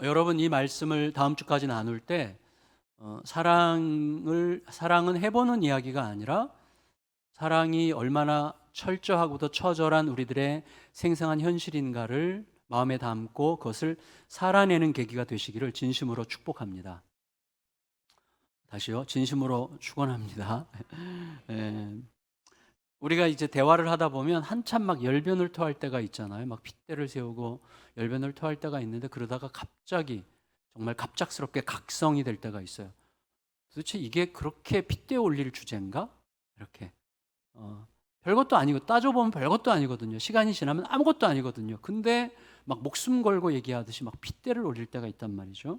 여러분 이 말씀을 다음 주까지 나눌 때 사랑은 해보는 이야기가 아니라 사랑이 얼마나 철저하고도 처절한 우리들의 생생한 현실인가를 마음에 담고 그것을 살아내는 계기가 되시기를 진심으로 축복합니다. 다시요, 진심으로 축원합니다. 예. 우리가 이제 대화를 하다 보면 한참 막 열변을 토할 때가 있잖아요. 막 핏대를 세우고 열변을 토할 때가 있는데 그러다가 갑자기 정말 갑작스럽게 각성이 될 때가 있어요. 도대체 이게 그렇게 핏대 올릴 주제인가? 이렇게 별것도 아니고 따져보면 별것도 아니거든요. 시간이 지나면 아무것도 아니거든요. 근데 막 목숨 걸고 얘기하듯이 막 핏대를 올릴 때가 있단 말이죠.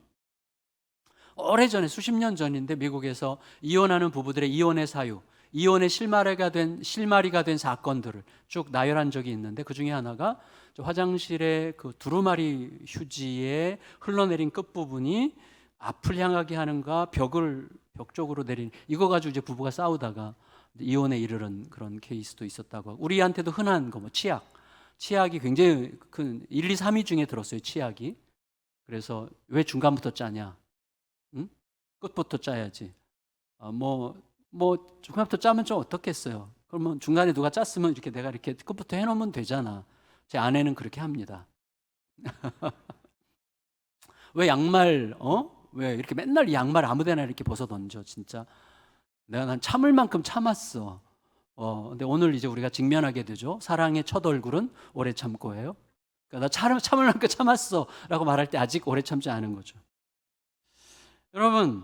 오래전에 수십 년 전인데 미국에서 이혼하는 부부들의 이혼의 사유, 이혼의 실마리가 된 사건들을 쭉 나열한 적이 있는데 그 중에 하나가 화장실의 그 두루마리 휴지에 흘러내린 끝부분이 앞을 향하게 하는가 벽 쪽으로 내린 이거 가지고 이제 부부가 싸우다가 이혼에 이르는 그런 케이스도 있었다고 하고, 우리한테도 흔한 거 뭐 치약이 굉장히 큰 1, 2, 3위 중에 들었어요. 치약이. 그래서 왜 중간부터 짜냐? 응? 끝부터 짜야지. 중간부터 짜면 좀 어떻겠어요? 그러면 중간에 누가 짰으면 이렇게 내가 이렇게 끝부터 해놓으면 되잖아. 제 아내는 그렇게 합니다. 왜 양말, 왜 이렇게 맨날 이 양말 아무데나 이렇게 벗어 던져, 진짜. 난 참을 만큼 참았어. 근데 오늘 이제 우리가 직면하게 되죠. 사랑의 첫 얼굴은 오래 참고예요. 그러니까 나 참을 만큼 참았어 라고 말할 때 아직 오래 참지 않은 거죠. 여러분,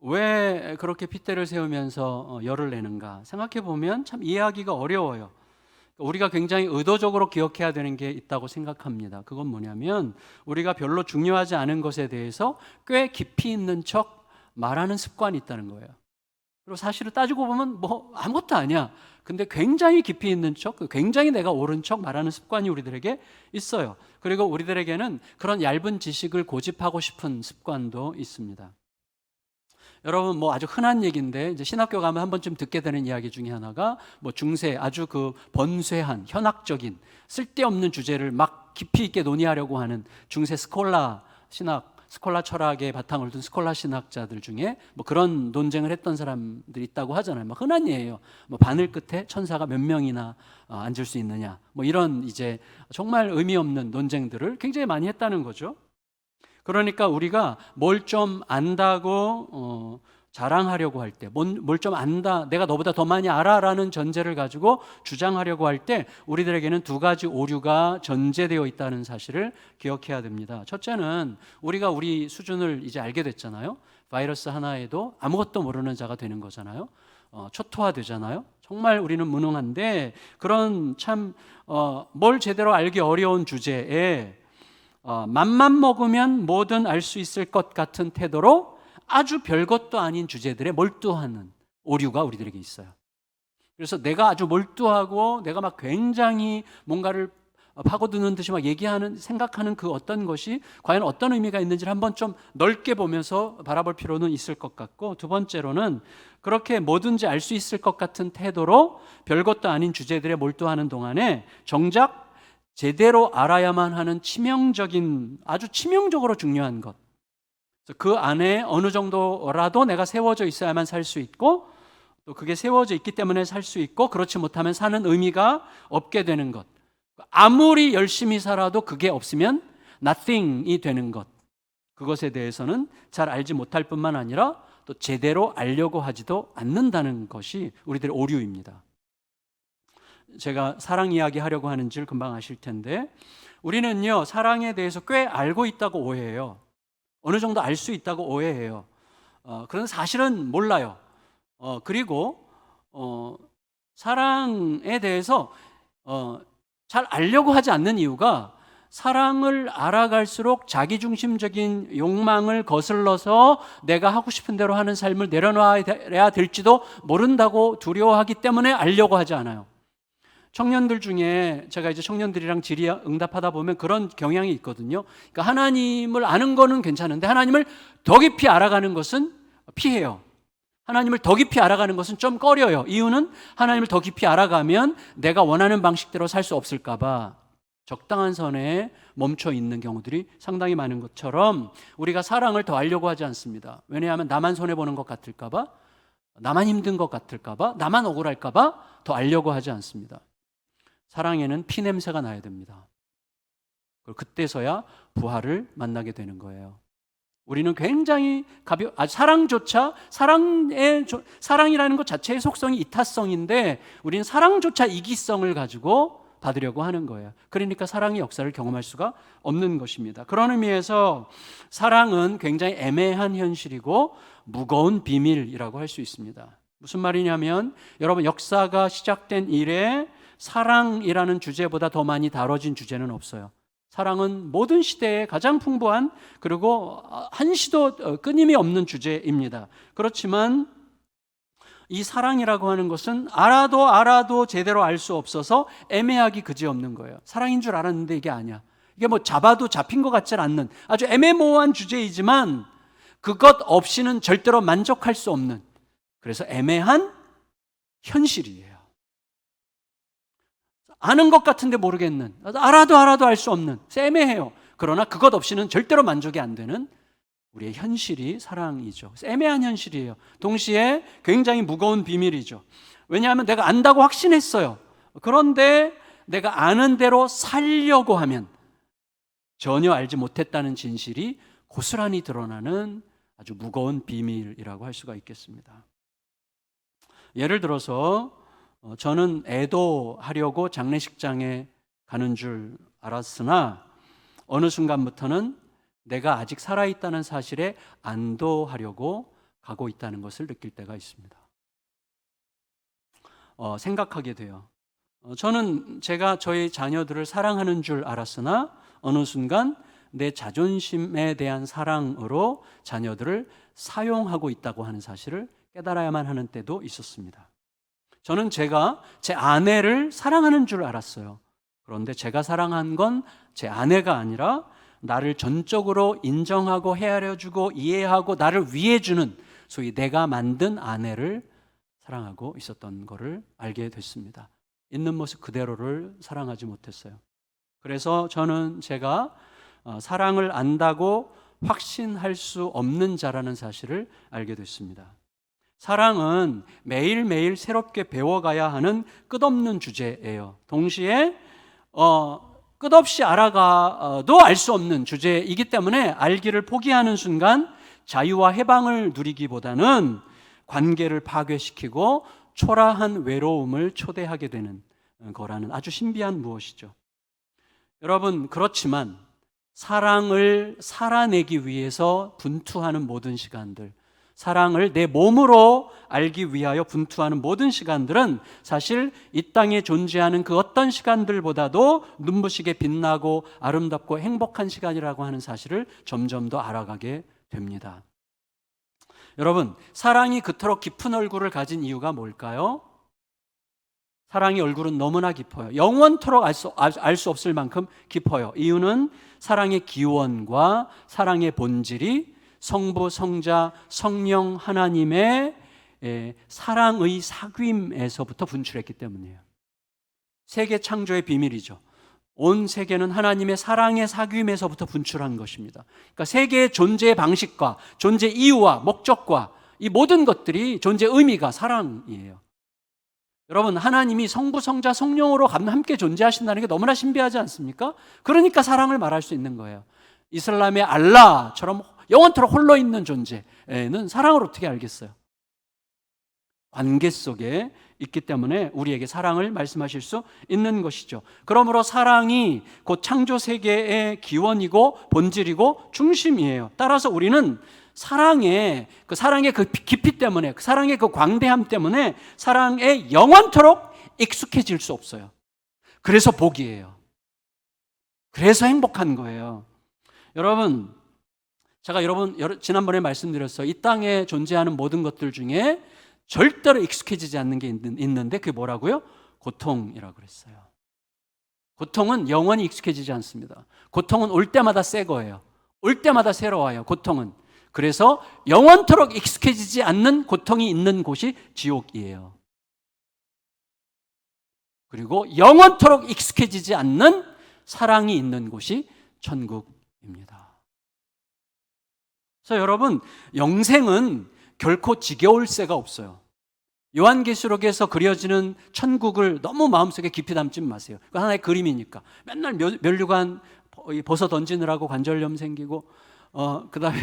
왜 그렇게 핏대를 세우면서 열을 내는가 생각해 보면 참 이해하기가 어려워요. 우리가 굉장히 의도적으로 기억해야 되는 게 있다고 생각합니다. 그건 뭐냐면 우리가 별로 중요하지 않은 것에 대해서 꽤 깊이 있는 척 말하는 습관이 있다는 거예요. 그리고 사실을 따지고 보면 뭐 아무것도 아니야. 근데 굉장히 깊이 있는 척, 굉장히 내가 옳은 척 말하는 습관이 우리들에게 있어요. 그리고 우리들에게는 그런 얇은 지식을 고집하고 싶은 습관도 있습니다. 여러분 뭐 아주 흔한 얘기인데 이제 신학교 가면 한 번쯤 듣게 되는 이야기 중에 하나가 뭐 중세 아주 그 번뇌한 현학적인 쓸데없는 주제를 막 깊이 있게 논의하려고 하는 중세 스콜라 철학의 바탕을 둔 스콜라 신학자들 중에 뭐 그런 논쟁을 했던 사람들이 있다고 하잖아요. 뭐 흔한 예예요. 뭐 바늘 끝에 천사가 몇 명이나 앉을 수 있느냐. 뭐 이런 이제 정말 의미 없는 논쟁들을 굉장히 많이 했다는 거죠. 그러니까 우리가 뭘 좀 안다고 자랑하려고 할 때, 뭘 좀 안다, 내가 너보다 더 많이 알아라는 전제를 가지고 주장하려고 할 때 우리들에게는 두 가지 오류가 전제되어 있다는 사실을 기억해야 됩니다. 첫째는 우리가 우리 수준을 이제 알게 됐잖아요. 바이러스 하나에도 아무것도 모르는 자가 되는 거잖아요. 초토화되잖아요. 정말 우리는 무능한데 그런 뭘 제대로 알기 어려운 주제에 맘만 먹으면 뭐든 알 수 있을 것 같은 태도로 아주 별것도 아닌 주제들에 몰두하는 오류가 우리들에게 있어요. 그래서 내가 아주 몰두하고 내가 막 굉장히 뭔가를 파고드는 듯이 막 생각하는 그 어떤 것이 과연 어떤 의미가 있는지를 한번 좀 넓게 보면서 바라볼 필요는 있을 것 같고, 두 번째로는 그렇게 뭐든지 알 수 있을 것 같은 태도로 별것도 아닌 주제들에 몰두하는 동안에 정작 제대로 알아야만 하는 아주 치명적으로 중요한 것, 그 안에 어느 정도라도 내가 세워져 있어야만 살 수 있고, 또 그게 세워져 있기 때문에 살 수 있고, 그렇지 못하면 사는 의미가 없게 되는 것, 아무리 열심히 살아도 그게 없으면 nothing이 되는 것, 그것에 대해서는 잘 알지 못할 뿐만 아니라 또 제대로 알려고 하지도 않는다는 것이 우리들의 오류입니다. 제가 사랑 이야기 하려고 하는 줄 금방 아실 텐데, 우리는요 사랑에 대해서 꽤 알고 있다고 오해해요. 어느 정도 알 수 있다고 오해해요. 그런 사실은 몰라요. 그리고 사랑에 대해서 잘 알려고 하지 않는 이유가, 사랑을 알아갈수록 자기중심적인 욕망을 거슬러서 내가 하고 싶은 대로 하는 삶을 내려놔야 될지도 모른다고 두려워하기 때문에 알려고 하지 않아요. 청년들 중에 제가 이제 청년들이랑 질의응답하다 보면 그런 경향이 있거든요. 그러니까 하나님을 아는 거는 괜찮은데 하나님을 더 깊이 알아가는 것은 피해요. 하나님을 더 깊이 알아가는 것은 좀 꺼려요. 이유는 하나님을 더 깊이 알아가면 내가 원하는 방식대로 살 수 없을까 봐 적당한 선에 멈춰 있는 경우들이 상당히 많은 것처럼 우리가 사랑을 더 하려고 하지 않습니다. 왜냐하면 나만 손해보는 것 같을까 봐, 나만 힘든 것 같을까 봐, 나만 억울할까 봐 더 알려고 하지 않습니다. 사랑에는 피냄새가 나야 됩니다. 그때서야 부활을 만나게 되는 거예요. 우리는 굉장히 사랑조차, 사랑이라는 것 자체의 속성이 이타성인데 우리는 사랑조차 이기성을 가지고 받으려고 하는 거예요. 그러니까 사랑의 역사를 경험할 수가 없는 것입니다. 그런 의미에서 사랑은 굉장히 애매한 현실이고 무거운 비밀이라고 할 수 있습니다. 무슨 말이냐면 여러분, 역사가 시작된 이래 사랑이라는 주제보다 더 많이 다뤄진 주제는 없어요. 사랑은 모든 시대에 가장 풍부한, 그리고 한시도 끊임이 없는 주제입니다. 그렇지만 이 사랑이라고 하는 것은 알아도 제대로 알 수 없어서 애매하기 그지없는 거예요. 사랑인 줄 알았는데 이게 아니야. 이게 뭐 잡아도 잡힌 것 같지 않는 아주 애매모호한 주제이지만 그것 없이는 절대로 만족할 수 없는, 그래서 애매한 현실이에요. 아는 것 같은데 모르겠는, 알아도 알 수 없는, 애매해요. 그러나 그것 없이는 절대로 만족이 안 되는 우리의 현실이 사랑이죠. 애매한 현실이에요. 동시에 굉장히 무거운 비밀이죠. 왜냐하면 내가 안다고 확신했어요. 그런데 내가 아는 대로 살려고 하면 전혀 알지 못했다는 진실이 고스란히 드러나는 아주 무거운 비밀이라고 할 수가 있겠습니다. 예를 들어서 저는 애도하려고 장례식장에 가는 줄 알았으나 어느 순간부터는 내가 아직 살아있다는 사실에 안도하려고 가고 있다는 것을 느낄 때가 있습니다. 생각하게 돼요. 저는 제가 저희 자녀들을 사랑하는 줄 알았으나 어느 순간 내 자존심에 대한 사랑으로 자녀들을 사용하고 있다고 하는 사실을 깨달아야만 하는 때도 있었습니다. 저는 제가 제 아내를 사랑하는 줄 알았어요. 그런데 제가 사랑한 건 제 아내가 아니라 나를 전적으로 인정하고 헤아려주고 이해하고 나를 위해주는, 소위 내가 만든 아내를 사랑하고 있었던 것을 알게 됐습니다. 있는 모습 그대로를 사랑하지 못했어요. 그래서 저는 제가 사랑을 안다고 확신할 수 없는 자라는 사실을 알게 됐습니다. 사랑은 매일매일 새롭게 배워가야 하는 끝없는 주제예요. 동시에 끝없이 알아가도 알 수 없는 주제이기 때문에 알기를 포기하는 순간 자유와 해방을 누리기보다는 관계를 파괴시키고 초라한 외로움을 초대하게 되는 거라는 아주 신비한 무엇이죠. 여러분, 그렇지만 사랑을 살아내기 위해서 분투하는 모든 시간들, 사랑을 내 몸으로 알기 위하여 분투하는 모든 시간들은 사실 이 땅에 존재하는 그 어떤 시간들보다도 눈부시게 빛나고 아름답고 행복한 시간이라고 하는 사실을 점점 더 알아가게 됩니다. 여러분, 사랑이 그토록 깊은 얼굴을 가진 이유가 뭘까요? 사랑의 얼굴은 너무나 깊어요. 영원토록 알 수 없을 만큼 깊어요. 이유는 사랑의 기원과 사랑의 본질이 성부, 성자, 성령 하나님의 사랑의 사귐에서부터 분출했기 때문이에요. 세계 창조의 비밀이죠. 온 세계는 하나님의 사랑의 사귐에서부터 분출한 것입니다. 그러니까 세계의 존재의 방식과 존재 이유와 목적과 이 모든 것들이 존재 의미가 사랑이에요. 여러분, 하나님이 성부, 성자, 성령으로 함께 존재하신다는 게 너무나 신비하지 않습니까? 그러니까 사랑을 말할 수 있는 거예요. 이슬람의 알라처럼 영원토록 홀로 있는 존재는 사랑을 어떻게 알겠어요? 관계 속에 있기 때문에 우리에게 사랑을 말씀하실 수 있는 것이죠. 그러므로 사랑이 곧 창조 세계의 기원이고 본질이고 중심이에요. 따라서 우리는 사랑의 그 깊이 때문에, 그 사랑의 그 광대함 때문에 사랑에 영원토록 익숙해질 수 없어요. 그래서 복이에요. 그래서 행복한 거예요. 여러분, 제가 지난번에 말씀드렸어요. 이 땅에 존재하는 모든 것들 중에 절대로 익숙해지지 않는 게 있는데 그게 뭐라고요? 고통이라고 그랬어요. 고통은 영원히 익숙해지지 않습니다. 고통은 올 때마다 새 거예요. 올 때마다 새로워요. 고통은. 그래서 영원토록 익숙해지지 않는 고통이 있는 곳이 지옥이에요. 그리고 영원토록 익숙해지지 않는 사랑이 있는 곳이 천국입니다. 그래서 여러분, 영생은 결코 지겨울 새가 없어요. 요한계시록에서 그려지는 천국을 너무 마음속에 깊이 담지 마세요. 그 하나의 그림이니까. 맨날 면류관 벗어 던지느라고 관절염 생기고, 그 다음에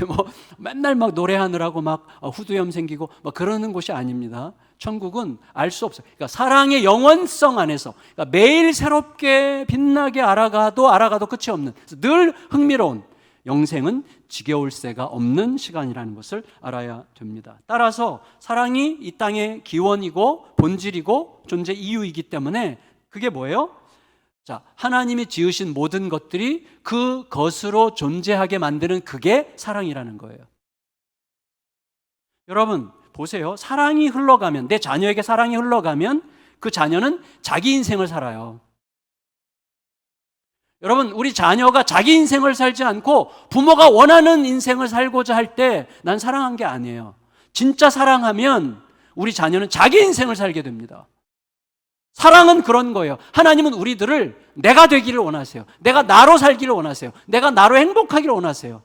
맨날 막 노래하느라고 막 후두염 생기고 막 그러는 곳이 아닙니다. 천국은 알 수 없어요. 그러니까 사랑의 영원성 안에서, 그러니까 매일 새롭게 빛나게 알아가도 끝이 없는, 늘 흥미로운, 영생은 지겨울 새가 없는 시간이라는 것을 알아야 됩니다. 따라서 사랑이 이 땅의 기원이고 본질이고 존재 이유이기 때문에 그게 뭐예요? 자, 하나님이 지으신 모든 것들이 그 것으로 존재하게 만드는 그게 사랑이라는 거예요. 여러분 보세요. 사랑이 흘러가면, 내 자녀에게 사랑이 흘러가면 그 자녀는 자기 인생을 살아요. 여러분, 우리 자녀가 자기 인생을 살지 않고 부모가 원하는 인생을 살고자 할 때 난 사랑한 게 아니에요. 진짜 사랑하면 우리 자녀는 자기 인생을 살게 됩니다. 사랑은 그런 거예요. 하나님은 우리들을 내가 되기를 원하세요. 내가 나로 살기를 원하세요. 내가 나로 행복하기를 원하세요.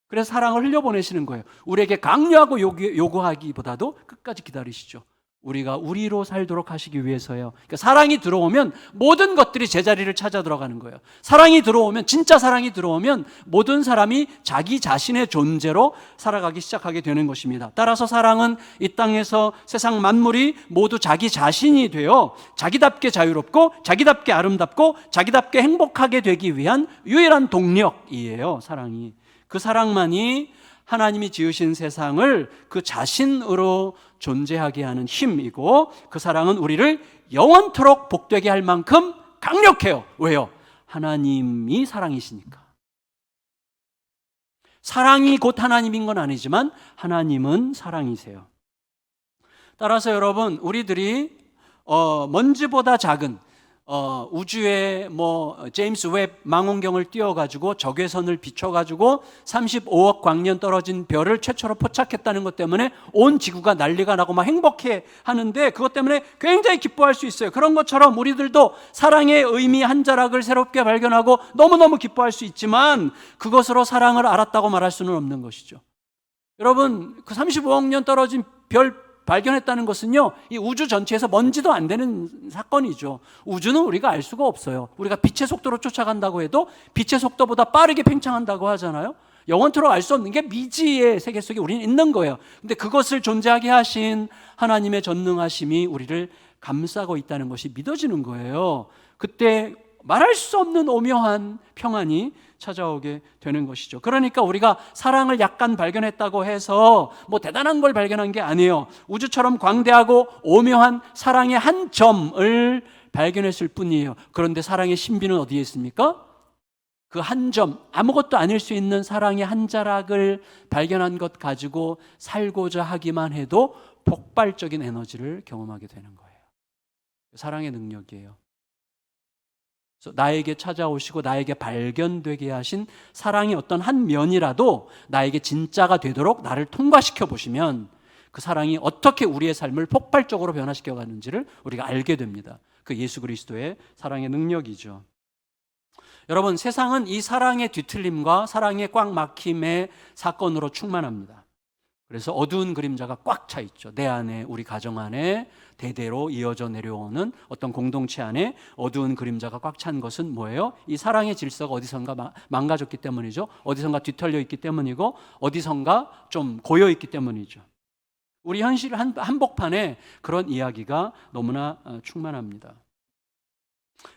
그래서 사랑을 흘려보내시는 거예요. 우리에게 강요하고 요구하기보다도 끝까지 기다리시죠. 우리가 우리로 살도록 하시기 위해서요. 그러니까 사랑이 들어오면 모든 것들이 제자리를 찾아 들어가는 거예요. 사랑이 들어오면, 진짜 사랑이 들어오면 모든 사람이 자기 자신의 존재로 살아가기 시작하게 되는 것입니다. 따라서 사랑은 이 땅에서 세상 만물이 모두 자기 자신이 되어 자기답게 자유롭고 자기답게 아름답고 자기답게 행복하게 되기 위한 유일한 동력이에요. 사랑이. 그 사랑만이 하나님이 지으신 세상을 그 자신으로 존재하게 하는 힘이고, 그 사랑은 우리를 영원토록 복되게 할 만큼 강력해요. 왜요? 하나님이 사랑이시니까. 사랑이 곧 하나님인 건 아니지만 하나님은 사랑이세요. 따라서 여러분, 우리들이 먼지보다 작은 우주에 제임스 웹 망원경을 띄워가지고 적외선을 비춰가지고 35억 광년 떨어진 별을 최초로 포착했다는 것 때문에 온 지구가 난리가 나고 막 행복해 하는데, 그것 때문에 굉장히 기뻐할 수 있어요. 그런 것처럼 우리들도 사랑의 의미 한 자락을 새롭게 발견하고 너무너무 기뻐할 수 있지만 그것으로 사랑을 알았다고 말할 수는 없는 것이죠. 여러분, 그 35억 년 떨어진 별 발견했다는 것은요, 이 우주 전체에서 먼지도 안 되는 사건이죠. 우주는 우리가 알 수가 없어요. 우리가 빛의 속도로 쫓아간다고 해도 빛의 속도보다 빠르게 팽창한다고 하잖아요. 영원토록 알 수 없는 게 미지의 세계 속에 우리는 있는 거예요. 근데 그것을 존재하게 하신 하나님의 전능하심이 우리를 감싸고 있다는 것이 믿어지는 거예요. 그때 말할 수 없는 오묘한 평안이 찾아오게 되는 것이죠. 그러니까 우리가 사랑을 약간 발견했다고 해서 대단한 걸 발견한 게 아니에요. 우주처럼 광대하고 오묘한 사랑의 한 점을 발견했을 뿐이에요. 그런데 사랑의 신비는 어디에 있습니까? 그 한 점, 아무것도 아닐 수 있는 사랑의 한 자락을 발견한 것 가지고 살고자 하기만 해도 폭발적인 에너지를 경험하게 되는 거예요. 사랑의 능력이에요. 나에게 찾아오시고 나에게 발견되게 하신 사랑의 어떤 한 면이라도 나에게 진짜가 되도록 나를 통과시켜 보시면 그 사랑이 어떻게 우리의 삶을 폭발적으로 변화시켜 가는지를 우리가 알게 됩니다. 그 예수 그리스도의 사랑의 능력이죠. 여러분, 세상은 이 사랑의 뒤틀림과 사랑의 꽉 막힘의 사건으로 충만합니다. 그래서 어두운 그림자가 꽉 차 있죠. 내 안에, 우리 가정 안에 대대로 이어져 내려오는 어떤 공동체 안에 어두운 그림자가 꽉 찬 것은 뭐예요? 이 사랑의 질서가 어디선가 망가졌기 때문이죠. 어디선가 뒤틀려 있기 때문이고 어디선가 좀 고여 있기 때문이죠. 우리 현실 한복판에 그런 이야기가 너무나 충만합니다.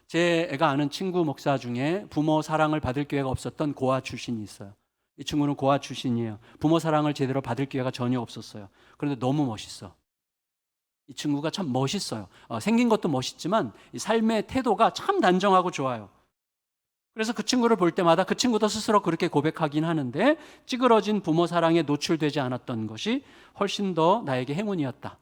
제 애가 아는 친구 목사 중에 부모 사랑을 받을 기회가 없었던 고아 출신이 있어요. 이 친구는 고아 출신이에요. 부모 사랑을 제대로 받을 기회가 전혀 없었어요. 그런데 너무 멋있어. 이 친구가 참 멋있어요. 생긴 것도 멋있지만 이 삶의 태도가 참 단정하고 좋아요. 그래서 그 친구를 볼 때마다 그 친구도 스스로 그렇게 고백하긴 하는데, 찌그러진 부모 사랑에 노출되지 않았던 것이 훨씬 더 나에게 행운이었다,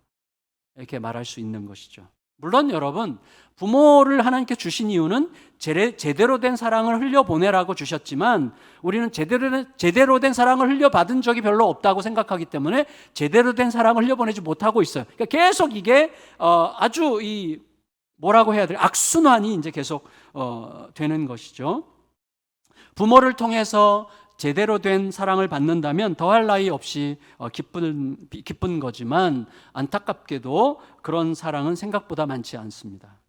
이렇게 말할 수 있는 것이죠. 물론 여러분, 부모를 하나님께 주신 이유는 제대로 된 사랑을 흘려보내라고 주셨지만 우리는 제대로 된 사랑을 흘려받은 적이 별로 없다고 생각하기 때문에 제대로 된 사랑을 흘려보내지 못하고 있어요. 그러니까 계속 이게 아주 뭐라고 해야 돼요? 악순환이 이제 계속 되는 것이죠. 부모를 통해서 제대로 된 사랑을 받는다면 더할 나위 없이 기쁜 거지만 안타깝게도 그런 사랑은 생각보다 많지 않습니다.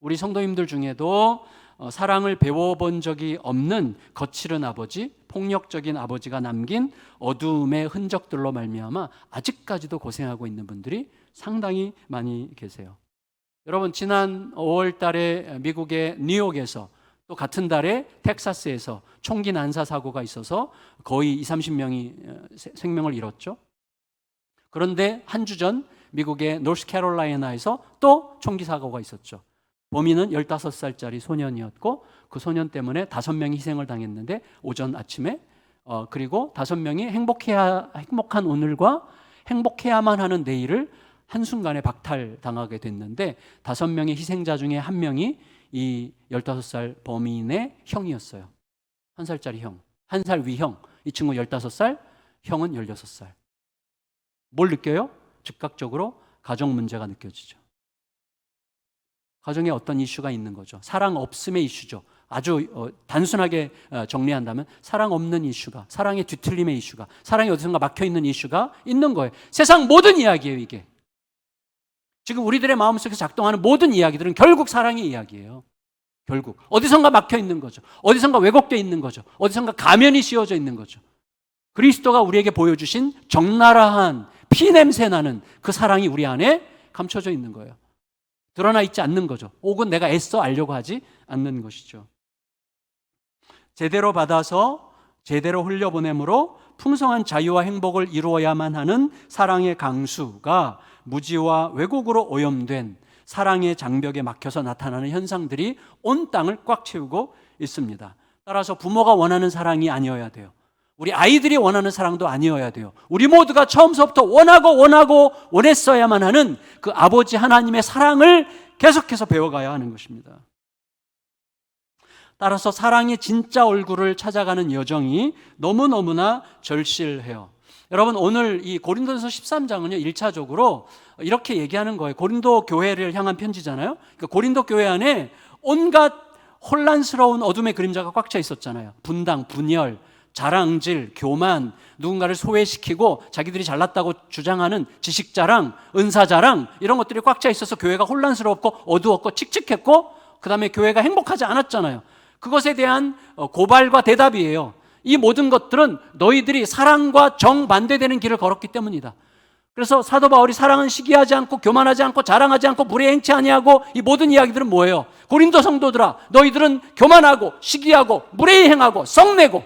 우리 성도님들 중에도 사랑을 배워본 적이 없는 거칠은 아버지, 폭력적인 아버지가 남긴 어두움의 흔적들로 말미암아 아직까지도 고생하고 있는 분들이 상당히 많이 계세요. 여러분, 지난 5월 달에 미국의 뉴욕에서 또 같은 달에 텍사스에서 총기 난사 사고가 있어서 거의 20-30명이 생명을 잃었죠. 그런데 한 주 전 미국의 노스캐롤라이나에서 또 총기 사고가 있었죠. 범인은 15살짜리 소년이었고 그 소년 때문에 5명이 희생을 당했는데 오전 아침에 그리고 5명이 행복한 오늘과 행복해야만 하는 내일을 한순간에 박탈당하게 됐는데 5명의 희생자 중에 1명이 이 15살 범인의 형이었어요. 1살짜리 형, 1살 위형. 이 친구 15살, 형은 16살. 뭘 느껴요? 즉각적으로 가정 문제가 느껴지죠. 가정에 어떤 이슈가 있는 거죠. 사랑 없음의 이슈죠. 아주 단순하게 정리한다면 사랑 없는 이슈가, 사랑의 뒤틀림의 이슈가, 사랑이 어디선가 막혀있는 이슈가 있는 거예요. 세상 모든 이야기예요, 이게. 지금 우리들의 마음속에서 작동하는 모든 이야기들은 결국 사랑의 이야기예요. 결국 어디선가 막혀 있는 거죠. 어디선가 왜곡되어 있는 거죠. 어디선가 가면이 씌워져 있는 거죠. 그리스도가 우리에게 보여주신 적나라한 피냄새 나는 그 사랑이 우리 안에 감춰져 있는 거예요. 드러나 있지 않는 거죠. 혹은 내가 애써 알려고 하지 않는 것이죠. 제대로 받아서 제대로 흘려보내므로 풍성한 자유와 행복을 이루어야만 하는 사랑의 강수가 무지와 왜곡으로 오염된 사랑의 장벽에 막혀서 나타나는 현상들이 온 땅을 꽉 채우고 있습니다. 따라서 부모가 원하는 사랑이 아니어야 돼요. 우리 아이들이 원하는 사랑도 아니어야 돼요. 우리 모두가 처음서부터 원했어야만 하는 그 아버지 하나님의 사랑을 계속해서 배워가야 하는 것입니다. 따라서 사랑의 진짜 얼굴을 찾아가는 여정이 너무너무나 절실해요. 여러분, 오늘 이 고린도전서 13장은요 1차적으로 이렇게 얘기하는 거예요. 고린도 교회를 향한 편지잖아요. 그러니까 고린도 교회 안에 온갖 혼란스러운 어둠의 그림자가 꽉 차 있었잖아요. 분당, 분열, 자랑질, 교만, 누군가를 소외시키고 자기들이 잘났다고 주장하는 지식자랑, 은사자랑 이런 것들이 꽉 차 있어서 교회가 혼란스럽고 어두웠고 칙칙했고 그 다음에 교회가 행복하지 않았잖아요. 그것에 대한 고발과 대답이에요. 이 모든 것들은 너희들이 사랑과 정반대되는 길을 걸었기 때문이다. 그래서 사도 바울이 사랑은 시기하지 않고 교만하지 않고 자랑하지 않고 불에 행치 아니하고 이 모든 이야기들은 뭐예요? 고린도 성도들아, 너희들은 교만하고 시기하고 불에 행하고 썩내고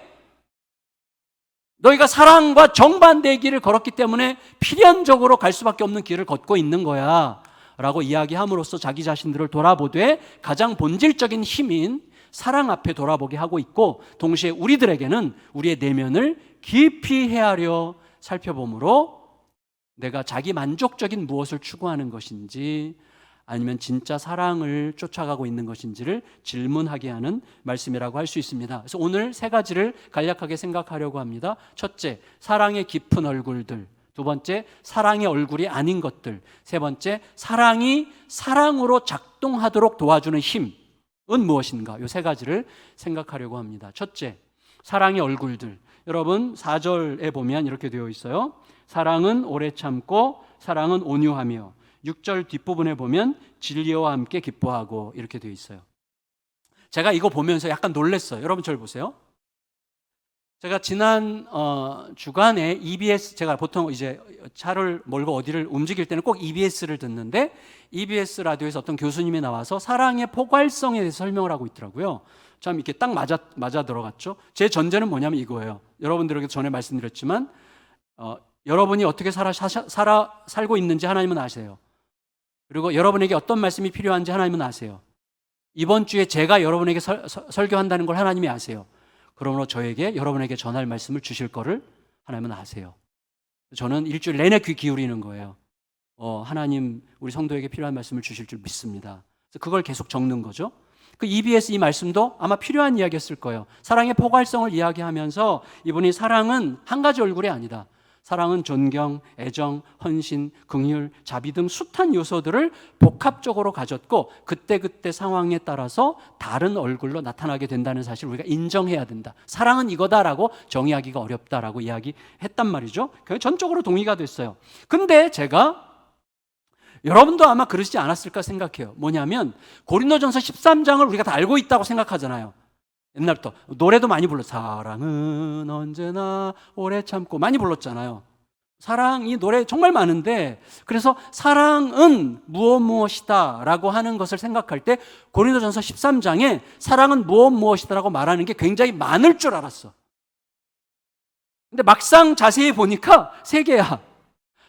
너희가 사랑과 정반대의 길을 걸었기 때문에 필연적으로 갈 수밖에 없는 길을 걷고 있는 거야 라고 이야기함으로써 자기 자신들을 돌아보되 가장 본질적인 힘인 사랑 앞에 돌아보게 하고 있고, 동시에 우리들에게는 우리의 내면을 깊이 헤아려 살펴보므로 내가 자기 만족적인 무엇을 추구하는 것인지 아니면 진짜 사랑을 쫓아가고 있는 것인지를 질문하게 하는 말씀이라고 할 수 있습니다. 그래서 오늘 3가지를 간략하게 생각하려고 합니다. 첫째, 사랑의 깊은 얼굴들. 두 번째, 사랑의 얼굴이 아닌 것들. 세 번째, 사랑이 사랑으로 작동하도록 도와주는 힘은 무엇인가? 이 3가지를 생각하려고 합니다. 첫째, 사랑의 얼굴들. 여러분 4절에 보면 이렇게 되어 있어요. 사랑은 오래 참고 사랑은 온유하며, 6절 뒷부분에 보면 진리와 함께 기뻐하고 이렇게 되어 있어요. 제가 이거 보면서 약간 놀랐어요. 여러분 저를 보세요. 제가 지난 주간에 EBS, 제가 보통 이제 차를 몰고 어디를 움직일 때는 꼭 EBS를 듣는데 EBS 라디오에서 어떤 교수님이 나와서 사랑의 포괄성에 대해서 설명을 하고 있더라고요. 참 이렇게 딱 맞아 들어갔죠. 제 전제는 뭐냐면 이거예요. 여러분들에게 전에 말씀드렸지만 여러분이 어떻게 살고 있는지 하나님은 아세요. 그리고 여러분에게 어떤 말씀이 필요한지 하나님은 아세요. 이번 주에 제가 여러분에게 설교한다는 걸 하나님이 아세요. 그러므로 저에게 여러분에게 전할 말씀을 주실 거를 하나님은 아세요. 저는 일주일 내내 귀 기울이는 거예요. 하나님 우리 성도에게 필요한 말씀을 주실 줄 믿습니다. 그래서 그걸 계속 적는 거죠. 그 EBS 이 말씀도 아마 필요한 이야기였을 거예요. 사랑의 포괄성을 이야기하면서 이분이 사랑은 한 가지 얼굴이 아니다. 사랑은 존경, 애정, 헌신, 긍휼, 자비 등 숱한 요소들을 복합적으로 가졌고 그때그때 상황에 따라서 다른 얼굴로 나타나게 된다는 사실을 우리가 인정해야 된다. 사랑은 이거다라고 정의하기가 어렵다라고 이야기했단 말이죠. 그냥 전적으로 동의가 됐어요. 근데 제가 여러분도 아마 그러시지 않았을까 생각해요. 뭐냐면 고린도전서 13장을 우리가 다 알고 있다고 생각하잖아요. 옛날부터 노래도 많이 불렀. 사랑은 언제나 오래 참고 많이 불렀잖아요. 사랑이 노래 정말 많은데, 그래서 사랑은 무엇이다 라고 하는 것을 생각할 때 고린도전서 13장에 사랑은 무엇이다 라고 말하는 게 굉장히 많을 줄 알았어. 근데 막상 자세히 보니까 3개야.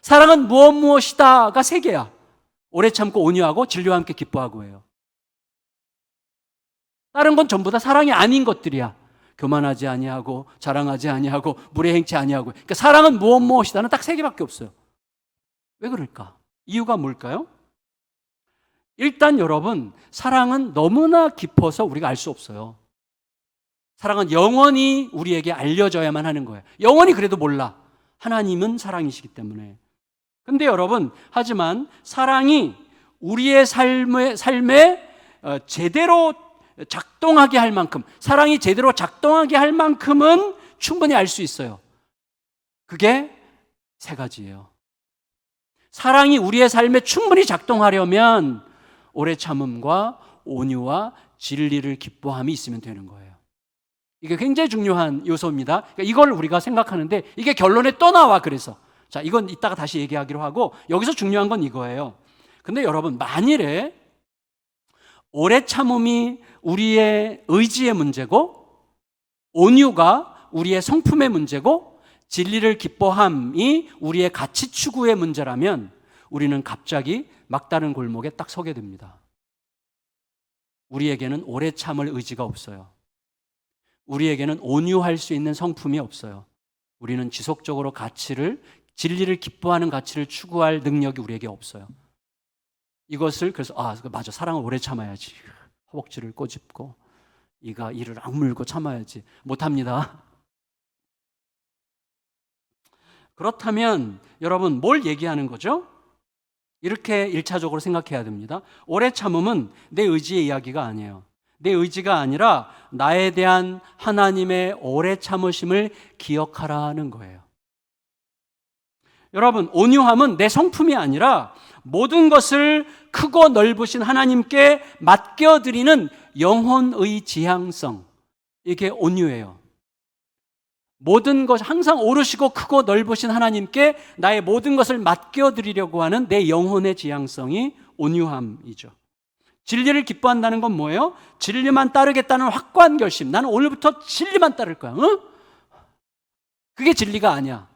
사랑은 무엇이다가 3개야. 오래 참고 온유하고 진리와 함께 기뻐하고예요. 다른 건 전부 다 사랑이 아닌 것들이야. 교만하지 아니하고 자랑하지 아니하고 물에 행치 아니하고. 그러니까 사랑은 무엇이다는 딱 3개밖에 없어요. 왜 그럴까? 이유가 뭘까요? 일단 여러분, 사랑은 너무나 깊어서 우리가 알 수 없어요. 사랑은 영원히 우리에게 알려져야만 하는 거예요. 영원히 그래도 몰라. 하나님은 사랑이시기 때문에. 근데 여러분, 하지만 사랑이 우리의 삶에 제대로 작동하게 할 만큼, 사랑이 제대로 작동하게 할 만큼은 충분히 알 수 있어요. 그게 3가지예요. 사랑이 우리의 삶에 충분히 작동하려면 오래 참음과 온유와 진리를 기뻐함이 있으면 되는 거예요. 이게 굉장히 중요한 요소입니다. 그러니까 이걸 우리가 생각하는데 이게 결론에 또 나와. 그래서 자, 이건 이따가 다시 얘기하기로 하고, 여기서 중요한 건 이거예요. 근데 여러분, 만일에 오래 참음이 우리의 의지의 문제고 온유가 우리의 성품의 문제고 진리를 기뻐함이 우리의 가치 추구의 문제라면 우리는 갑자기 막다른 골목에 딱 서게 됩니다. 우리에게는 오래 참을 의지가 없어요. 우리에게는 온유할 수 있는 성품이 없어요. 우리는 지속적으로 진리를 기뻐하는 가치를 추구할 능력이 우리에게 없어요. 이것을 그래서 맞아, 사랑을 오래 참아야지. 허벅지를 꼬집고 이를 악물고 참아야지. 못합니다. 그렇다면 여러분, 뭘 얘기하는 거죠? 이렇게 1차적으로 생각해야 됩니다. 오래 참음은 내 의지의 이야기가 아니에요. 내 의지가 아니라 나에 대한 하나님의 오래 참으심을 기억하라는 거예요. 여러분, 온유함은 내 성품이 아니라 모든 것을 크고 넓으신 하나님께 맡겨드리는 영혼의 지향성, 이게 온유예요. 모든 것, 항상 오르시고 크고 넓으신 하나님께 나의 모든 것을 맡겨드리려고 하는 내 영혼의 지향성이 온유함이죠. 진리를 기뻐한다는 건 뭐예요? 진리만 따르겠다는 확고한 결심. 나는 오늘부터 진리만 따를 거야. 그게 진리가 아니야.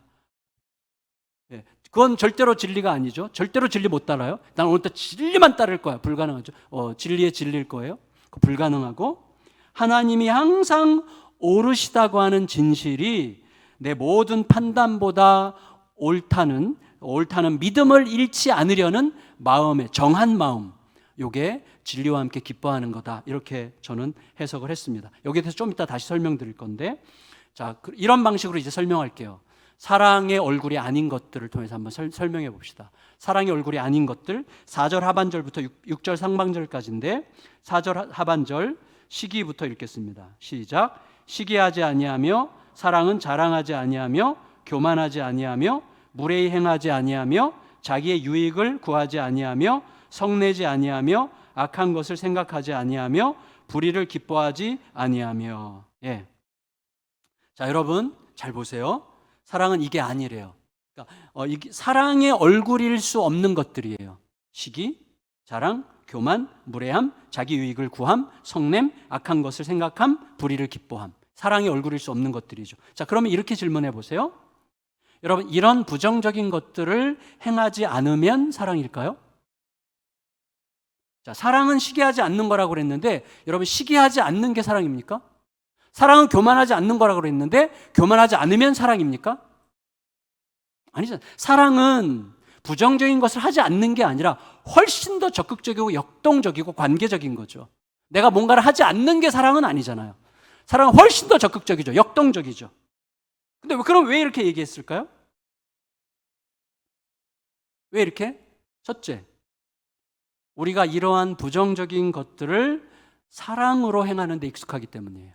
그건 절대로 진리가 아니죠. 절대로 진리 못 따라요. 나는 오늘부터 진리만 따를 거야. 불가능하죠. 진리의 진리일 거예요. 불가능하고, 하나님이 항상 오르시다고 하는 진실이 내 모든 판단보다 옳다는 믿음을 잃지 않으려는 마음의 정한 마음, 이게 진리와 함께 기뻐하는 거다. 이렇게 저는 해석을 했습니다. 여기에 대해서 좀 이따 다시 설명드릴 건데, 자, 이런 방식으로 이제 설명할게요. 사랑의 얼굴이 아닌 것들을 통해서 한번 설명해 봅시다. 사랑의 얼굴이 아닌 것들, 4절 하반절부터 6절 상반절까지인데, 4절 하반절 시기부터 읽겠습니다. 시작. 시기하지 아니하며 사랑은 자랑하지 아니하며 교만하지 아니하며 무례히 행하지 아니하며 자기의 유익을 구하지 아니하며 성내지 아니하며 악한 것을 생각하지 아니하며 불의를 기뻐하지 아니하며. 예. 자, 여러분 잘 보세요. 사랑은 이게 아니래요. 그러니까 이게 사랑의 얼굴일 수 없는 것들이에요. 시기, 자랑, 교만, 무례함, 자기 유익을 구함, 성냄, 악한 것을 생각함, 불의를 기뻐함. 사랑의 얼굴일 수 없는 것들이죠. 자, 그러면 이렇게 질문해 보세요. 여러분, 이런 부정적인 것들을 행하지 않으면 사랑일까요? 자, 사랑은 시기하지 않는 거라고 그랬는데, 여러분, 시기하지 않는 게 사랑입니까? 사랑은 교만하지 않는 거라고 그랬는데, 교만하지 않으면 사랑입니까? 아니죠. 사랑은 부정적인 것을 하지 않는 게 아니라 훨씬 더 적극적이고 역동적이고 관계적인 거죠. 내가 뭔가를 하지 않는 게 사랑은 아니잖아요. 사랑은 훨씬 더 적극적이죠. 역동적이죠. 근데 그럼 왜 이렇게 얘기했을까요? 왜 이렇게? 첫째, 우리가 이러한 부정적인 것들을 사랑으로 행하는 데 익숙하기 때문이에요.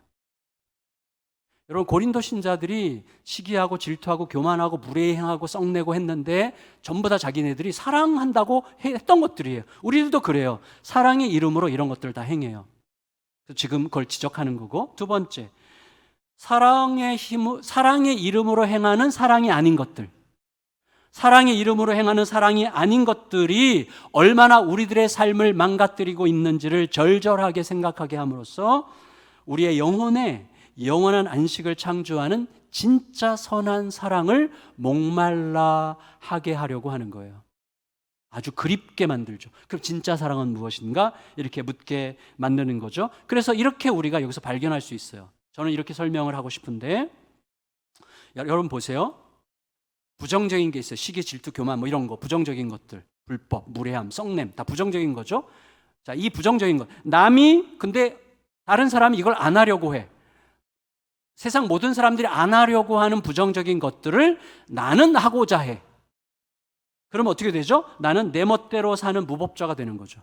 여러분, 고린도 신자들이 시기하고 질투하고 교만하고 무례행하고 썩내고 했는데 전부 다 자기네들이 사랑한다고 했던 것들이에요. 우리들도 그래요. 사랑의 이름으로 이런 것들을 다 행해요. 지금 그걸 지적하는 거고, 두 번째, 사랑의 이름으로 행하는 사랑이 아닌 것들, 사랑의 이름으로 행하는 사랑이 아닌 것들이 얼마나 우리들의 삶을 망가뜨리고 있는지를 절절하게 생각하게 함으로써 우리의 영혼에 영원한 안식을 창조하는 진짜 선한 사랑을 목말라 하게 하려고 하는 거예요. 아주 그립게 만들죠. 그럼 진짜 사랑은 무엇인가? 이렇게 묻게 만드는 거죠. 그래서 이렇게 우리가 여기서 발견할 수 있어요. 저는 이렇게 설명을 하고 싶은데, 여러분 보세요. 부정적인 게 있어요. 시기, 질투, 교만 뭐 이런 거, 부정적인 것들, 불법, 무례함, 썩냄, 다 부정적인 거죠. 자, 이 부정적인 것, 남이 근데 다른 사람이 이걸 안 하려고 해. 세상 모든 사람들이 안 하려고 하는 부정적인 것들을 나는 하고자 해. 그럼 어떻게 되죠? 나는 내 멋대로 사는 무법자가 되는 거죠.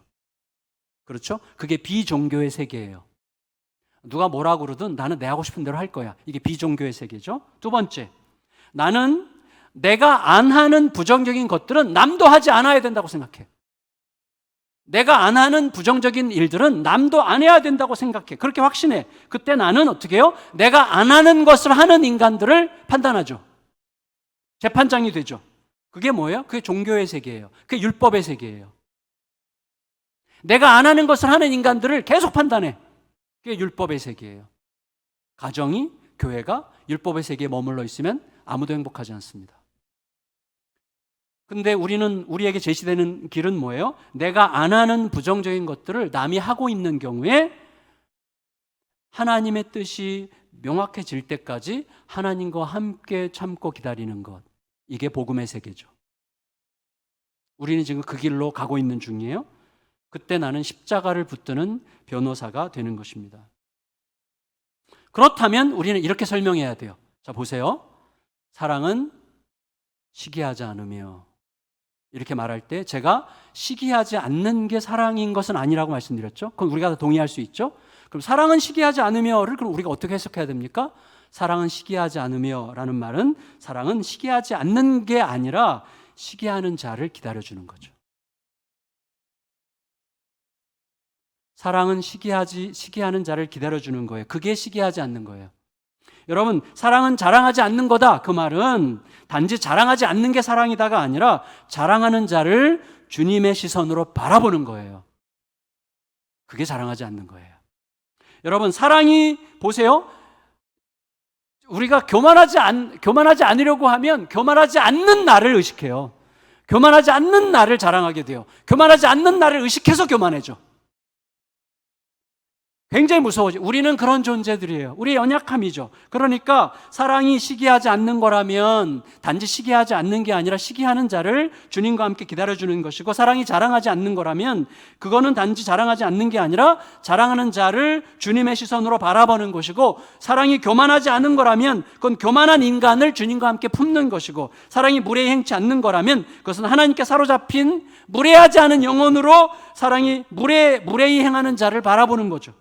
그렇죠? 그게 비종교의 세계예요. 누가 뭐라 그러든 나는 내 하고 싶은 대로 할 거야. 이게 비종교의 세계죠. 두 번째, 나는 내가 안 하는 부정적인 것들은 남도 하지 않아야 된다고 생각해. 내가 안 하는 부정적인 일들은 남도 안 해야 된다고 생각해. 그렇게 확신해. 그때 나는 어떻게 해요? 내가 안 하는 것을 하는 인간들을 판단하죠. 재판장이 되죠. 그게 뭐예요? 그게 종교의 세계예요. 그게 율법의 세계예요. 내가 안 하는 것을 하는 인간들을 계속 판단해. 그게 율법의 세계예요. 가정이, 교회가 율법의 세계에 머물러 있으면 아무도 행복하지 않습니다. 근데 우리에게 제시되는 길은 뭐예요? 내가 안 하는 부정적인 것들을 남이 하고 있는 경우에 하나님의 뜻이 명확해질 때까지 하나님과 함께 참고 기다리는 것. 이게 복음의 세계죠. 우리는 지금 그 길로 가고 있는 중이에요. 그때 나는 십자가를 붙드는 변호사가 되는 것입니다. 그렇다면 우리는 이렇게 설명해야 돼요. 자, 보세요. 사랑은 시기하지 않으며, 이렇게 말할 때 제가 시기하지 않는 게 사랑인 것은 아니라고 말씀드렸죠. 그럼 우리가 다 동의할 수 있죠. 그럼 사랑은 시기하지 않으며를 그럼 우리가 어떻게 해석해야 됩니까? 사랑은 시기하지 않으며라는 말은 사랑은 시기하지 않는 게 아니라 시기하는 자를 기다려주는 거죠. 사랑은 시기하는 자를 기다려주는 거예요. 그게 시기하지 않는 거예요. 여러분, 사랑은 자랑하지 않는 거다. 그 말은 단지 자랑하지 않는 게 사랑이다가 아니라 자랑하는 자를 주님의 시선으로 바라보는 거예요. 그게 자랑하지 않는 거예요. 여러분, 사랑이 보세요. 우리가 교만하지 않으려고 하면 교만하지 않는 나를 의식해요. 교만하지 않는 나를 자랑하게 돼요. 교만하지 않는 나를 의식해서 교만해져. 굉장히 무서워져. 우리는 그런 존재들이에요. 우리의 연약함이죠. 그러니까 사랑이 시기하지 않는 거라면 단지 시기하지 않는 게 아니라 시기하는 자를 주님과 함께 기다려주는 것이고, 사랑이 자랑하지 않는 거라면 그거는 단지 자랑하지 않는 게 아니라 자랑하는 자를 주님의 시선으로 바라보는 것이고, 사랑이 교만하지 않은 거라면 그건 교만한 인간을 주님과 함께 품는 것이고, 사랑이 무례히 행치 않는 거라면 그것은 하나님께 사로잡힌 무례하지 않은 영혼으로 사랑이 무례히 행하는 자를 바라보는 거죠.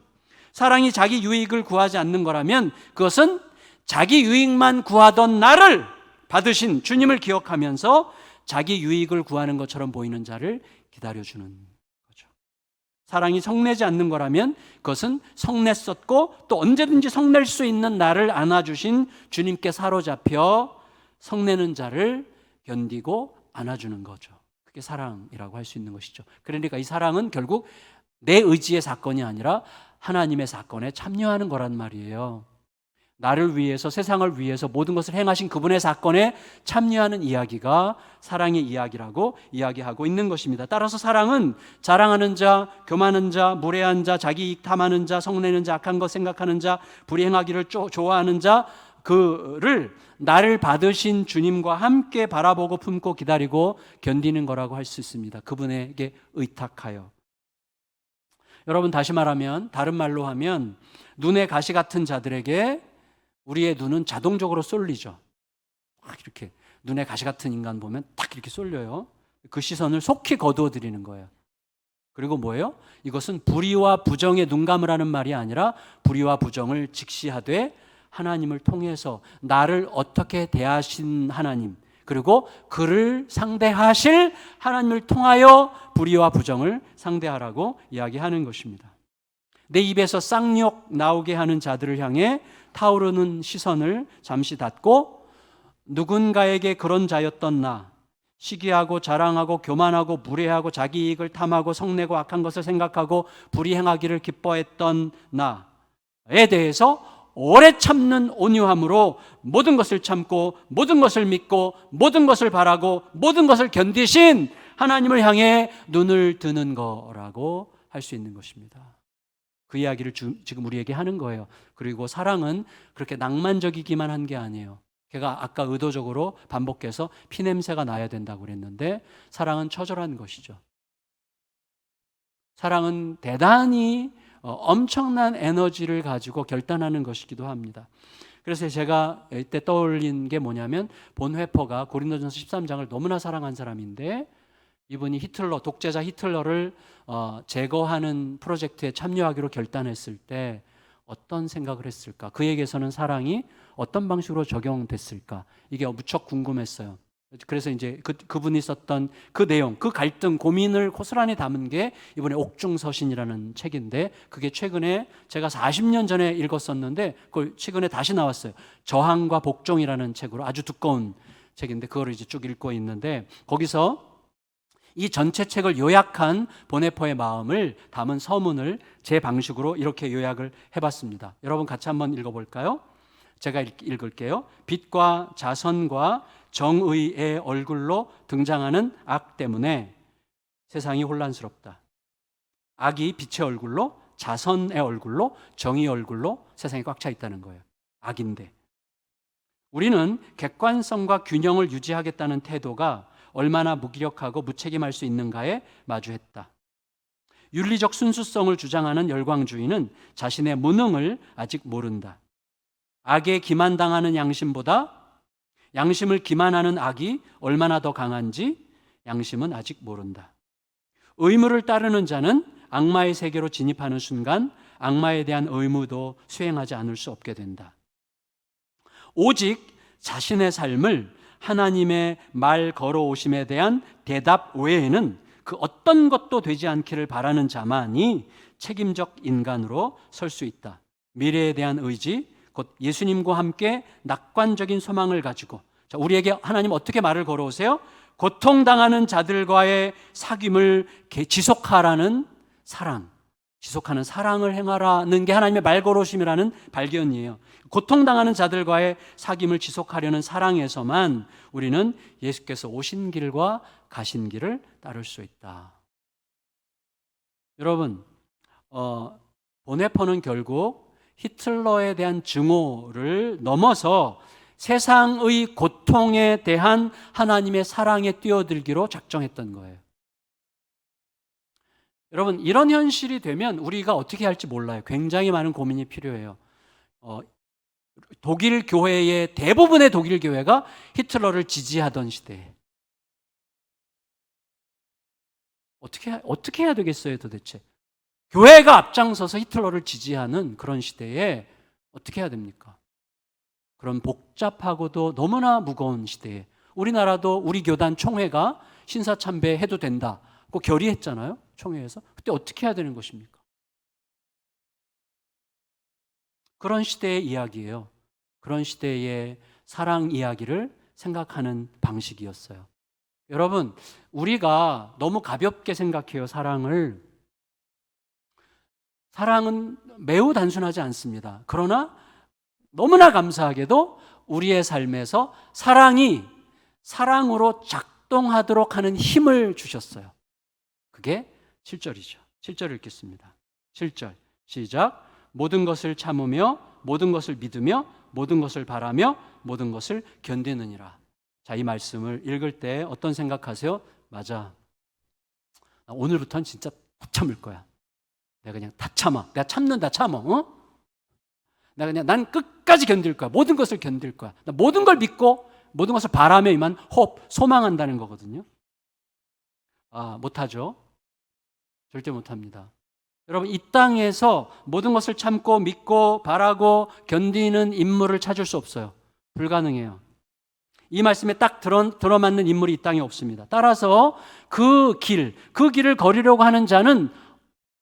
사랑이 자기 유익을 구하지 않는 거라면 그것은 자기 유익만 구하던 나를 받으신 주님을 기억하면서 자기 유익을 구하는 것처럼 보이는 자를 기다려주는 거죠. 사랑이 성내지 않는 거라면 그것은 성냈었고 또 언제든지 성낼 수 있는 나를 안아주신 주님께 사로잡혀 성내는 자를 견디고 안아주는 거죠. 그게 사랑이라고 할 수 있는 것이죠. 그러니까 이 사랑은 결국 내 의지의 사건이 아니라 하나님의 사건에 참여하는 거란 말이에요. 나를 위해서, 세상을 위해서 모든 것을 행하신 그분의 사건에 참여하는 이야기가 사랑의 이야기라고 이야기하고 있는 것입니다. 따라서 사랑은 자랑하는 자, 교만한 자, 무례한 자, 자기 이익 탐하는 자, 성내는 자, 악한 것 생각하는 자, 불행하기를 좋아하는 자, 그를 나를 받으신 주님과 함께 바라보고 품고 기다리고 견디는 거라고 할 수 있습니다. 그분에게 의탁하여. 여러분, 다시 말하면, 다른 말로 하면 눈에 가시 같은 자들에게 우리의 눈은 자동적으로 쏠리죠. 딱 이렇게 눈에 가시 같은 인간 보면 딱 이렇게 쏠려요. 그 시선을 속히 거두어 드리는 거예요. 그리고 뭐예요? 이것은 불의와 부정에 눈 감으라는 말이 아니라 불의와 부정을 직시하되 하나님을 통해서 나를 어떻게 대하신 하나님, 그리고 그를 상대하실 하나님을 통하여 불의와 부정을 상대하라고 이야기하는 것입니다. 내 입에서 쌍욕 나오게 하는 자들을 향해 타오르는 시선을 잠시 닫고 누군가에게 그런 자였던 나, 시기하고 자랑하고 교만하고 무례하고 자기 이익을 탐하고 성내고 악한 것을 생각하고 불의 행하기를 기뻐했던 나에 대해서 오래 참는 온유함으로 모든 것을 참고 모든 것을 믿고 모든 것을 바라고 모든 것을 견디신 하나님을 향해 눈을 드는 거라고 할 수 있는 것입니다. 그 이야기를 지금 우리에게 하는 거예요. 그리고 사랑은 그렇게 낭만적이기만 한 게 아니에요. 걔가 아까 의도적으로 반복해서 피냄새가 나야 된다고 그랬는데 사랑은 처절한 것이죠. 사랑은 대단히 엄청난 에너지를 가지고 결단하는 것이기도 합니다. 그래서 제가 이때 떠올린 게 뭐냐면 본회퍼가 고린도전서 13장을 너무나 사랑한 사람인데 이분이 히틀러, 독재자 히틀러를 제거하는 프로젝트에 참여하기로 결단했을 때 어떤 생각을 했을까? 그에게서는 사랑이 어떤 방식으로 적용됐을까? 이게 무척 궁금했어요. 그래서 이제 그분이 썼던 그 내용, 그 갈등, 고민을 고스란히 담은 게 이번에 옥중서신이라는 책인데 그게 최근에 제가 40년 전에 읽었었는데 그걸 최근에 다시 나왔어요. 저항과 복종이라는 책으로 아주 두꺼운 책인데 그거를 이제 쭉 읽고 있는데 거기서 이 전체 책을 요약한 보네퍼의 마음을 담은 서문을 제 방식으로 이렇게 요약을 해봤습니다. 여러분 같이 한번 읽어볼까요? 제가 읽을게요. 빛과 자선과 정의의 얼굴로 등장하는 악 때문에 세상이 혼란스럽다. 악이 빛의 얼굴로, 자선의 얼굴로, 정의의 얼굴로 세상이 꽉 차 있다는 거예요. 악인데 우리는 객관성과 균형을 유지하겠다는 태도가 얼마나 무기력하고 무책임할 수 있는가에 마주했다. 윤리적 순수성을 주장하는 열광주의는 자신의 무능을 아직 모른다. 악에 기만당하는 양심보다 양심을 기만하는 악이 얼마나 더 강한지 양심은 아직 모른다. 의무를 따르는 자는 악마의 세계로 진입하는 순간 악마에 대한 의무도 수행하지 않을 수 없게 된다. 오직 자신의 삶을 하나님의 말 걸어오심에 대한 대답 외에는 그 어떤 것도 되지 않기를 바라는 자만이 책임적 인간으로 설 수 있다. 미래에 대한 의지, 곧 예수님과 함께 낙관적인 소망을 가지고 자, 우리에게 하나님 어떻게 말을 걸어오세요? 고통당하는 자들과의 사귐을 지속하라는 사랑, 지속하는 사랑을 행하라는 게 하나님의 말 걸어오심이라는 발견이에요. 고통당하는 자들과의 사귐을 지속하려는 사랑에서만 우리는 예수께서 오신 길과 가신 길을 따를 수 있다. 여러분, 보네퍼는 결국 히틀러에 대한 증오를 넘어서 세상의 고통에 대한 하나님의 사랑에 뛰어들기로 작정했던 거예요. 여러분, 이런 현실이 되면 우리가 어떻게 할지 몰라요. 굉장히 많은 고민이 필요해요. 독일 교회의 대부분의 독일 교회가 히틀러를 지지하던 시대에 어떻게 해야 되겠어요 도대체? 교회가 앞장서서 히틀러를 지지하는 그런 시대에 어떻게 해야 됩니까? 그런 복잡하고도 너무나 무거운 시대에 우리나라도 우리 교단 총회가 신사참배 해도 된다고 결의했잖아요. 총회에서. 그때 어떻게 해야 되는 것입니까? 그런 시대의 이야기예요. 그런 시대의 사랑 이야기를 생각하는 방식이었어요. 여러분, 우리가 너무 가볍게 생각해요, 사랑을. 사랑은 매우 단순하지 않습니다. 그러나 너무나 감사하게도 우리의 삶에서 사랑이 사랑으로 작동하도록 하는 힘을 주셨어요. 그게 7절이죠. 7절을 읽겠습니다. 7절 시작. 모든 것을 참으며 모든 것을 믿으며 모든 것을 바라며 모든 것을 견디느니라. 자, 이 말씀을 읽을 때 어떤 생각하세요? 맞아. 오늘부터는 진짜 다 참을 거야. 내가 그냥 다 참아. 내가 참는다 참어. 내가 그냥 난 끝까지 견딜 거야. 모든 것을 견딜 거야. 나 모든 걸 믿고 모든 것을 바라며 이만 소망한다는 거거든요. 못하죠. 절대 못합니다. 여러분, 이 땅에서 모든 것을 참고 믿고 바라고 견디는 인물을 찾을 수 없어요. 불가능해요. 이 말씀에 딱 들어맞는 인물이 이 땅에 없습니다. 따라서 그 길을 걸으려고 하는 자는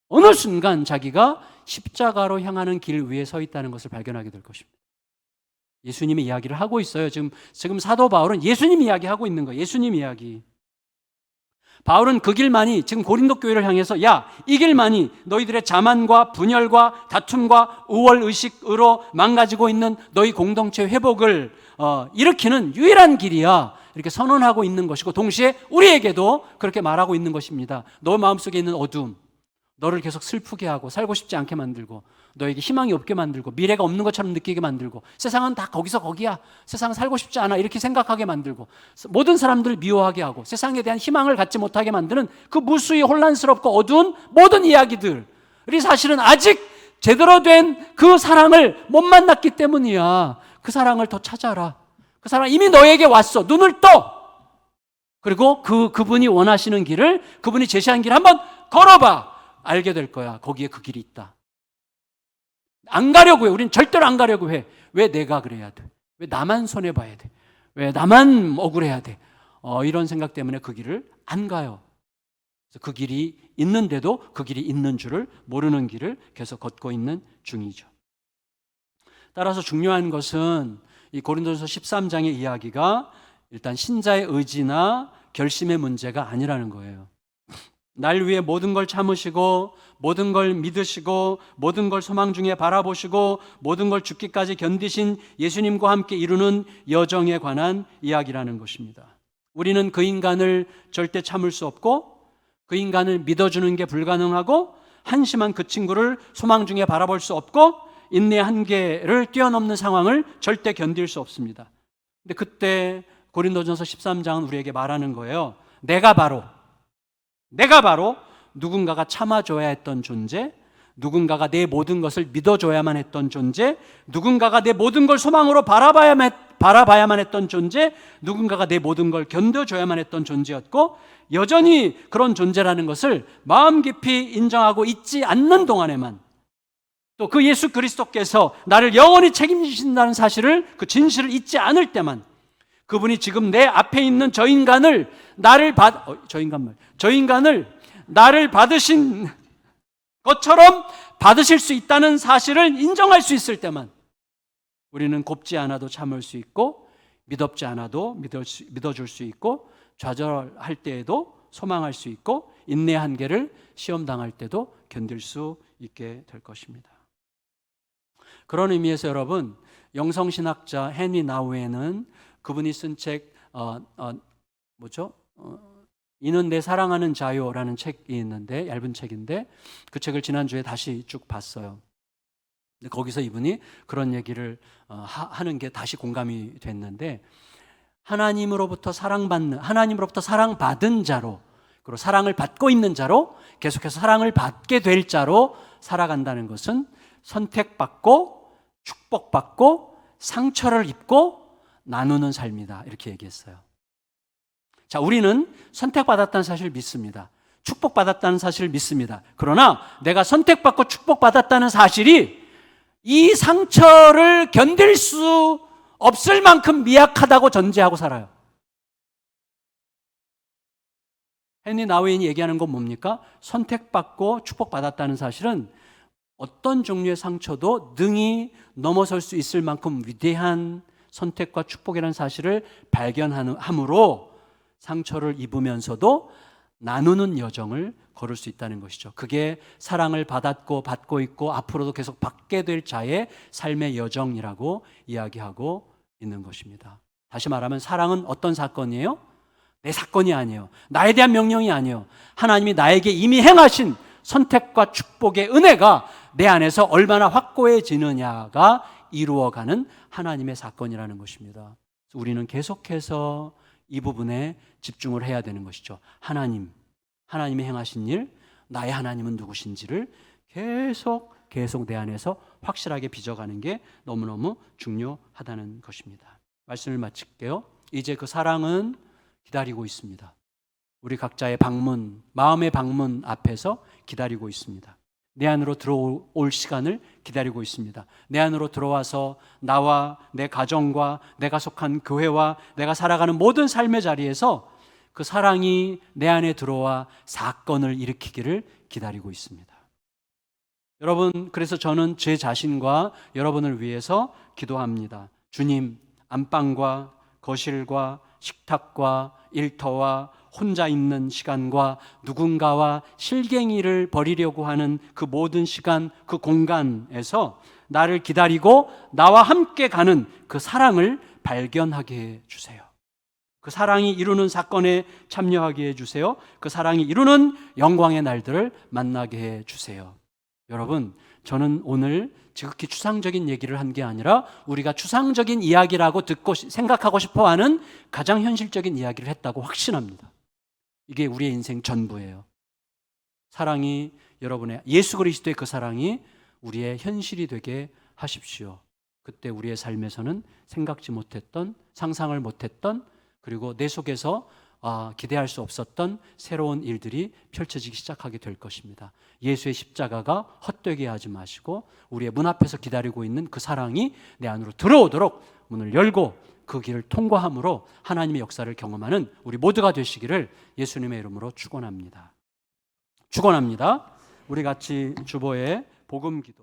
어느 순간 자기가 십자가로 향하는 길 위에 서 있다는 것을 발견하게 될 것입니다. 예수님의 이야기를 하고 있어요. 지금 사도 바울은 예수님 이야기하고 있는 거예요. 예수님 이야기. 바울은 그 길만이, 지금 고린도 교회를 향해서 이 길만이 너희들의 자만과 분열과 다툼과 우월의식으로 망가지고 있는 너희 공동체 회복을 일으키는 유일한 길이야, 이렇게 선언하고 있는 것이고, 동시에 우리에게도 그렇게 말하고 있는 것입니다. 너 마음속에 있는 어두움, 너를 계속 슬프게 하고 살고 싶지 않게 만들고 너에게 희망이 없게 만들고 미래가 없는 것처럼 느끼게 만들고 세상은 다 거기서 거기야, 세상은 살고 싶지 않아, 이렇게 생각하게 만들고 모든 사람들을 미워하게 하고 세상에 대한 희망을 갖지 못하게 만드는 그 무수히 혼란스럽고 어두운 모든 이야기들이 사실은 아직 제대로 된 그 사랑을 못 만났기 때문이야. 그 사랑을 더 찾아라. 그 사랑 이미 너에게 왔어. 눈을 떠. 그리고 그분이 원하시는 길을, 그분이 제시한 길을 한번 걸어봐. 알게 될 거야. 거기에 그 길이 있다. 안 가려고 해. 우린 절대로 안 가려고 해. 왜 내가 그래야 돼? 왜 나만 손해봐야 돼? 왜 나만 억울해야 돼? 이런 생각 때문에 그 길을 안 가요. 그래서 그 길이 있는데도 그 길이 있는 줄을 모르는 길을 계속 걷고 있는 중이죠. 따라서 중요한 것은 이 고린도전서 13장의 이야기가 일단 신자의 의지나 결심의 문제가 아니라는 거예요. 날 위해 모든 걸 참으시고 모든 걸 믿으시고 모든 걸 소망 중에 바라보시고 모든 걸 죽기까지 견디신 예수님과 함께 이루는 여정에 관한 이야기라는 것입니다. 우리는 그 인간을 절대 참을 수 없고 그 인간을 믿어주는 게 불가능하고 한심한 그 친구를 소망 중에 바라볼 수 없고 인내 한계를 뛰어넘는 상황을 절대 견딜 수 없습니다. 근데 그때 고린도전서 13장은 우리에게 말하는 거예요. 내가 바로 누군가가 참아줘야 했던 존재, 누군가가 내 모든 것을 믿어줘야만 했던 존재, 누군가가 내 모든 걸 소망으로 바라봐야만 했던 존재, 누군가가 내 모든 걸 견뎌줘야만 했던 존재였고 여전히 그런 존재라는 것을 마음 깊이 인정하고 있지 않는 동안에만, 또 그 예수 그리스도께서 나를 영원히 책임지신다는 사실을, 그 진실을 잊지 않을 때만, 그분이 지금 내 앞에 있는 저 인간을 나를 받으신 것처럼 받으실 수 있다는 사실을 인정할 수 있을 때만 우리는 곱지 않아도 참을 수 있고 믿업지 않아도 믿어줄 수 있고 좌절할 때에도 소망할 수 있고 인내 한계를 시험당할 때도 견딜 수 있게 될 것입니다. 그런 의미에서 여러분, 영성신학자 헨리 나우에는 그분이 쓴 책 이는 내 사랑하는 자요라는 책이 있는데, 얇은 책인데 그 책을 지난주에 다시 쭉 봤어요. 근데 거기서 이분이 그런 얘기를 하는 게 다시 공감이 됐는데, 하나님으로부터 사랑받은 자로, 그리고 사랑을 받고 있는 자로, 계속해서 사랑을 받게 될 자로 살아간다는 것은 선택받고 축복받고 상처를 입고 나누는 삶이다, 이렇게 얘기했어요. 자, 우리는 선택받았다는 사실을 믿습니다. 축복받았다는 사실을 믿습니다. 그러나 내가 선택받고 축복받았다는 사실이 이 상처를 견딜 수 없을 만큼 미약하다고 전제하고 살아요. 헨리 나우인이 얘기하는 건 뭡니까? 선택받고 축복받았다는 사실은 어떤 종류의 상처도 능히 넘어설 수 있을 만큼 위대한 선택과 축복이라는 사실을 발견함으로 상처를 입으면서도 나누는 여정을 걸을 수 있다는 것이죠. 그게 사랑을 받았고 받고 있고 앞으로도 계속 받게 될 자의 삶의 여정이라고 이야기하고 있는 것입니다. 다시 말하면 사랑은 어떤 사건이에요? 내 사건이 아니에요. 나에 대한 명령이 아니에요. 하나님이 나에게 이미 행하신 선택과 축복의 은혜가 내 안에서 얼마나 확고해지느냐가 이루어가는 하나님의 사건이라는 것입니다. 우리는 계속해서 이 부분에 집중을 해야 되는 것이죠. 하나님이 행하신 일, 나의 하나님은 누구신지를 계속 내 안에서 확실하게 빚어가는 게 너무너무 중요하다는 것입니다. 말씀을 마칠게요. 이제 그 사랑은 기다리고 있습니다. 우리 각자의 방문, 마음의 방문 앞에서 기다리고 있습니다. 내 안으로 들어올 시간을 기다리고 있습니다. 내 안으로 들어와서 나와 내 가정과 내가 속한 교회와 내가 살아가는 모든 삶의 자리에서 그 사랑이 내 안에 들어와 사건을 일으키기를 기다리고 있습니다. 여러분, 그래서 저는 제 자신과 여러분을 위해서 기도합니다. 주님, 안방과 거실과 식탁과 일터와 혼자 있는 시간과 누군가와 실갱이를 벌이려고 하는 그 모든 시간, 그 공간에서 나를 기다리고 나와 함께 가는 그 사랑을 발견하게 해 주세요. 그 사랑이 이루는 사건에 참여하게 해 주세요. 그 사랑이 이루는 영광의 날들을 만나게 해 주세요. 여러분, 저는 오늘 지극히 추상적인 얘기를 한 게 아니라 우리가 추상적인 이야기라고 듣고 생각하고 싶어하는 가장 현실적인 이야기를 했다고 확신합니다. 이게 우리의 인생 전부예요. 사랑이 여러분의 예수 그리스도의 그 사랑이 우리의 현실이 되게 하십시오. 그때 우리의 삶에서는 생각지 못했던, 상상을 못했던, 그리고 내 속에서 기대할 수 없었던 새로운 일들이 펼쳐지기 시작하게 될 것입니다. 예수의 십자가가 헛되게 하지 마시고 우리의 문 앞에서 기다리고 있는 그 사랑이 내 안으로 들어오도록 문을 열고 그 길을 통과함으로 하나님의 역사를 경험하는 우리 모두가 되시기를 예수님의 이름으로 축원합니다. 축원합니다. 우리 같이 주보의 복음 기도